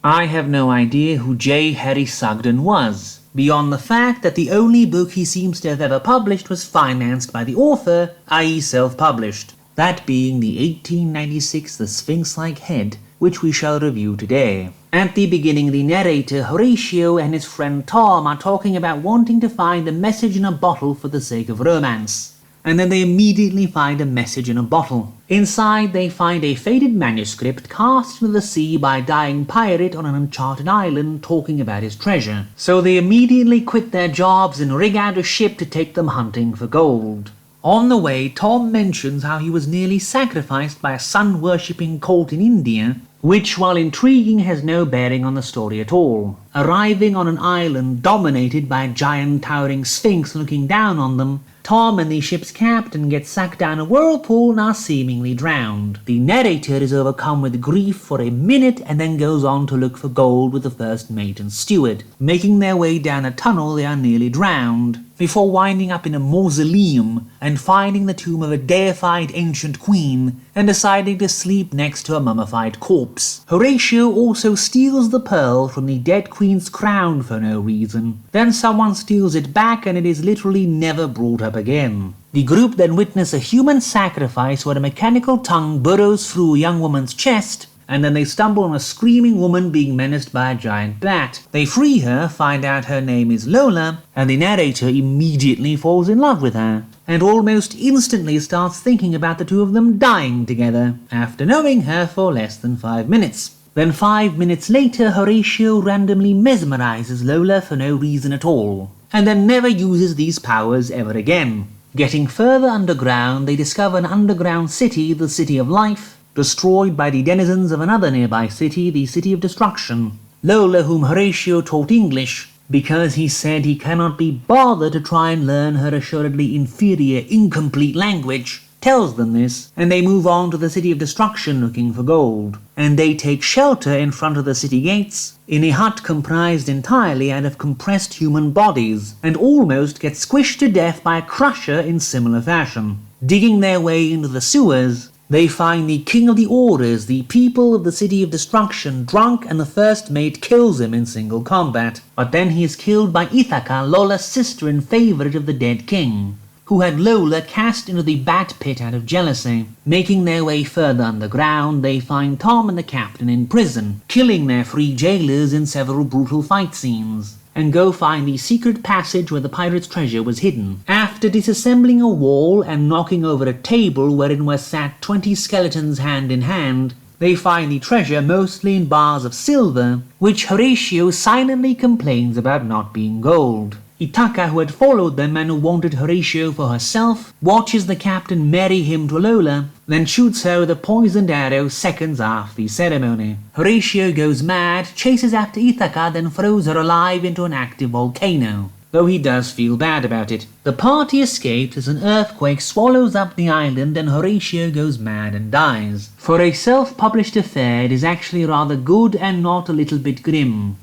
I have no idea who J. Harry Sugden was, beyond the fact that the only book he seems to have ever published was financed by the author, i.e. self-published, that being the 1896 The Sphinx-like Head, which we shall review today. At the beginning, the narrator, Horatio, and his friend Tom are talking about wanting to find a message in a bottle for the sake of romance. And then they immediately find a message in a bottle. Inside, they find a faded manuscript cast into the sea by a dying pirate on an uncharted island talking about his treasure. So they immediately quit their jobs and rig out a ship to take them hunting for gold. On the way, Tom mentions how he was nearly sacrificed by a sun-worshipping cult in India, which, while intriguing, has no bearing on the story at all. Arriving on an island dominated by a giant towering sphinx looking down on them, Tom and the ship's captain get sucked down a whirlpool and are seemingly drowned. The narrator is overcome with grief for a minute and then goes on to look for gold with the first mate and steward. Making their way down a tunnel, they are nearly drowned, before winding up in a mausoleum and finding the tomb of a deified ancient queen and deciding to sleep next to a mummified corpse. Horatio also steals the pearl from the dead queen's crown for no reason. Then someone steals it back and it is literally never brought up again. The group then witness a human sacrifice where a mechanical tongue burrows through a young woman's chest, and then they stumble on a screaming woman being menaced by a giant bat. They free her, find out her name is Lola, and the narrator immediately falls in love with her, and almost instantly starts thinking about the two of them dying together, after knowing her for less than 5 minutes. Then 5 minutes later, Horatio randomly mesmerizes Lola for no reason at all, and then never uses these powers ever again. Getting further underground, they discover an underground city, the City of Life, destroyed by the denizens of another nearby city, the City of Destruction. Lola, whom Horatio taught English, because he said he cannot be bothered to try and learn her assuredly inferior, incomplete language, tells them this, and they move on to the City of Destruction looking for gold. And they take shelter in front of the city gates, in a hut comprised entirely out of compressed human bodies, and almost get squished to death by a crusher in similar fashion. Digging their way into the sewers, they find the King of the Orders, the people of the City of Destruction, drunk, and the first mate kills him in single combat. But then he is killed by Ithaca, Lola's sister and favourite of the dead king, who had Lola cast into the bat pit out of jealousy. Making their way further underground, they find Tom and the captain in prison, killing their 3 jailers in several brutal fight scenes, and go find the secret passage where the pirate's treasure was hidden. After disassembling a wall and knocking over a table wherein were sat 20 skeletons hand in hand, they find the treasure mostly in bars of silver, which Horatio silently complains about not being gold. Ithaca, who had followed them and who wanted Horatio for herself, watches the captain marry him to Lola, then shoots her with a poisoned arrow seconds after the ceremony. Horatio goes mad, chases after Ithaca, then throws her alive into an active volcano, though he does feel bad about it. The party escapes as an earthquake swallows up the island and Horatio goes mad and dies. For a self-published affair, it is actually rather good and not a little bit grim.